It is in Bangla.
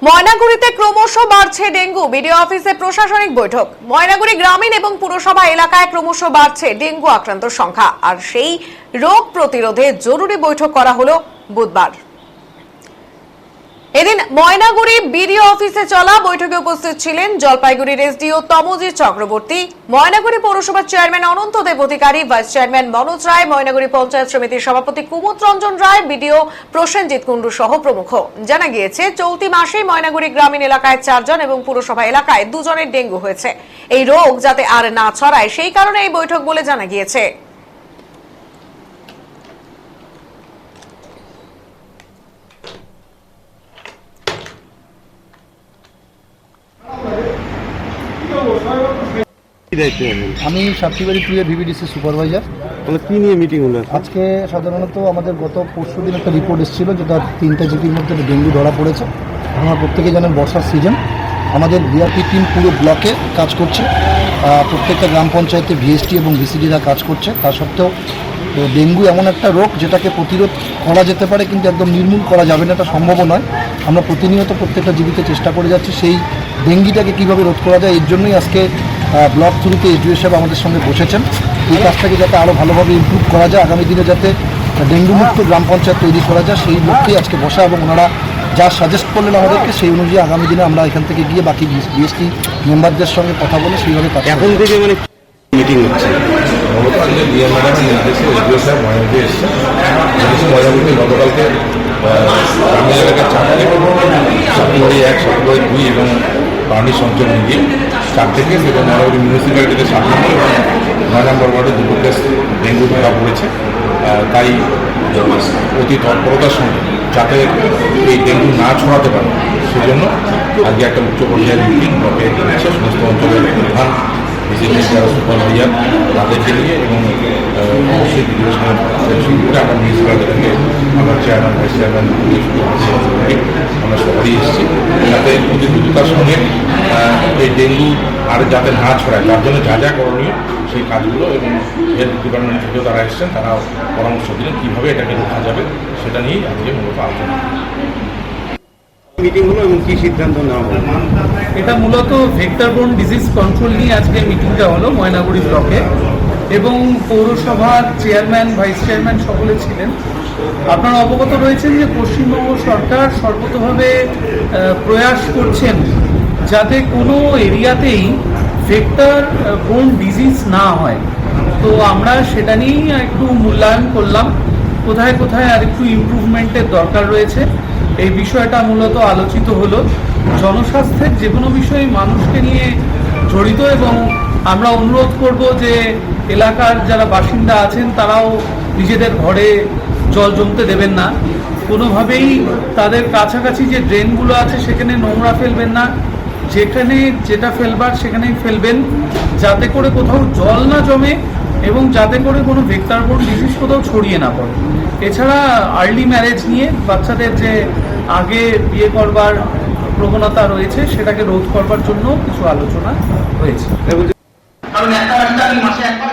ময়নাগুড়িতে ক্রমশ বাড়ছে ডেঙ্গু। বিডিও অফিসে প্রশাসনিক বৈঠক। ময়নাগুড়ি গ্রামীণ এবং পুরসভা এলাকায় ক্রমশ বাড়ছে ডেঙ্গু আক্রান্তর সংখ্যা, আর সেই রোগ প্রতিরোধে জরুরি বৈঠক করা হলো বুধবার। এদিন ময়নাগুড়ি বিডিও অফিসে চলা বৈঠকে উপস্থিত ছিলেন জলপাইগুড়ির এসডিও তমজিৎ চক্রবর্তী, ময়নাগুড়ি পৌরসভার চেয়ারম্যান অনন্ত দেব অধিকারী, ভাইস চেয়ারম্যান মনোজ রায়, ময়নাগুড়ি পঞ্চায়েত সমিতির সভাপতি কুমুদ রঞ্জন রায়, বিডিও প্রসেনজিৎ কুণ্ডু সহ প্রমুখ। জানা গিয়েছে, চলতি মাসেই ময়নাগুড়ি গ্রামীণ এলাকায় 4 জন এবং পুরসভা এলাকায় 2 জনের ডেঙ্গু হয়েছে। এই রোগ যাতে আর না ছড়ায় সেই কারণে এই বৈঠক বলে জানা গিয়েছে। আমি সাতটিবাড়ি 2 এর ভিভিডিসি সুপারভাইজার। কি নিয়ে মিটিং হলো আজকে? সাধারণত আমাদের গত পরশুদিন একটা রিপোর্ট এসেছিল, যেটা 3টা জিপির মধ্যে ডেঙ্গু ধরা পড়েছে। আমরা প্রত্যেকে জানেন বর্ষার সিজন, আমাদের বিআরপি টিম পুরো ব্লকে কাজ করছে, প্রত্যেকটা গ্রাম পঞ্চায়েতে ভিএসটি এবং ভিসিডিরা কাজ করছে। তা সত্ত্বেও ডেঙ্গু এমন একটা রোগ যেটাকে প্রতিরোধ করা যেতে পারে, কিন্তু একদম নির্মূল করা যাবে না, এটা সম্ভব নয়। আমরা প্রতিনিয়ত প্রত্যেকটা জীবিতে চেষ্টা করে যাচ্ছি সেই ডেঙ্গিটাকে কীভাবে রোধ করা যায়। এর জন্যই আজকে ব্লক থ্রুতে এসডিও সাহেব আমাদের সঙ্গে বসেছেন। এই কাজটাকে যাতে আরও ভালোভাবে ইমপ্রুভ করা যায়, আগামী দিনে যাতে ডেঙ্গু মুক্ত গ্রাম পঞ্চায়েত তৈরি করা যায়, সেই লক্ষ্যেই আজকে বসা। এবং ওনারা যা সাজেস্ট করলেন আমাদেরকে, সেই অনুযায়ী আগামী দিনে আমরা এখান থেকে গিয়ে বাকি বিএসটি মেম্বারদের সঙ্গে কথা বলে সেইভাবে কাজ। এখন থেকে মানে মিটিং হচ্ছে মমতাজের ডিএম ম্যাডামের নির্দেশে এসডিও সাহেব ময়নাগুড়ি এসছে। ময়নাগুড়িতে গতকালকে গ্রামীণ এলাকার 4টে, সাতটিবাড়ি 1, সাতটিবাড়ি 2 এবং পানি সঞ্চয় নিয়ে 4 থেকে এবং ময়নাগুড়ি মিউনিসিপ্যালিটিতে 7 নম্বর এবং 9 নম্বর ওয়ার্ডে 2 কেস ডেঙ্গু ধরা পড়েছে। তাই অতি তৎপরতার সঙ্গে যাতে এই ডেঙ্গু না ছড়াতে পারে, সেজন্য আজকে একটা উচ্চ পর্যায়ের মিটিং ব্লকে হচ্ছে। সমস্ত অঞ্চলের প্রধান ভিজিটিং যারা সুপারভাইজার তাদেরকে নিয়ে এবং অবশ্যই বিডিওর সঙ্গে করে আমরা মিউনিসিপ্যালিটিকে আমরা চেয়ারম্যান, ভাইস চেয়ারম্যান আমরা সবারই এসেছি, যাতে অতি দ্রুততার সঙ্গে এই ডেঙ্গু আর যাতে না ছড়ায় তার জন্য যা যা করণীয় সেই কাজগুলো, এবং হেলথ ডিপার্টমেন্ট থেকেও তারা এসেছেন, তারা পরামর্শ দিলেন কীভাবে এটাকে রোখা যাবে, সেটা নিয়েই আজকে মূলত আলোচনা মিটিং হলো এবং কী সিদ্ধান্ত নেওয়া হলো। এটা মূলত ভেক্টরবোর্ন ডিজিজ কন্ট্রোল নিয়ে আজকে মিটিংটা হলো ময়নাগুড়ি ব্লকে, এবং পৌরসভার চেয়ারম্যান, ভাইস চেয়ারম্যান সকলে ছিলেন। আপনারা অবগত রয়েছেন যে পশ্চিমবঙ্গ সরকার সর্বতভাবে প্রয়াস করছেন যাতে কোনো এরিয়াতেই ভেক্টরবোর্ন ডিজিজ না হয়। তো আমরা সেটা নিয়েই একটু মূল্যায়ন করলাম, কোথায় কোথায় আর একটু ইমপ্রুভমেন্টের দরকার রয়েছে। এই বিষয়টা মূলত আলোচিত হলো। জনস্বাস্থ্যের যে কোনো বিষয়ে মানুষকে নিয়ে জড়িত, এবং আমরা অনুরোধ করব যে এলাকার যারা বাসিন্দা আছেন তারাও নিজেদের ঘরে জল জমতে দেবেন না, কোনোভাবেই তাদের কাছাকাছি যে ড্রেনগুলো আছে সেখানে নোংরা ফেলবেন না, যেখানে যেটা ফেলবার সেখানেই ফেলবেন, যাতে করে কোথাও জল না জমে এবং যাতে করে কোনো ভেক্টরবোর্ন ডিজিজ কোথাও ছড়িয়ে না পড়ে। এছাড়া আর্লি ম্যারেজ নিয়ে বাচ্চাদের যে আগে বিয়ে করবার প্রবণতা রয়েছে সেটাকে রোধ করবার জন্য কিছু আলোচনা হয়েছে। কারণ একটা মাসে একবার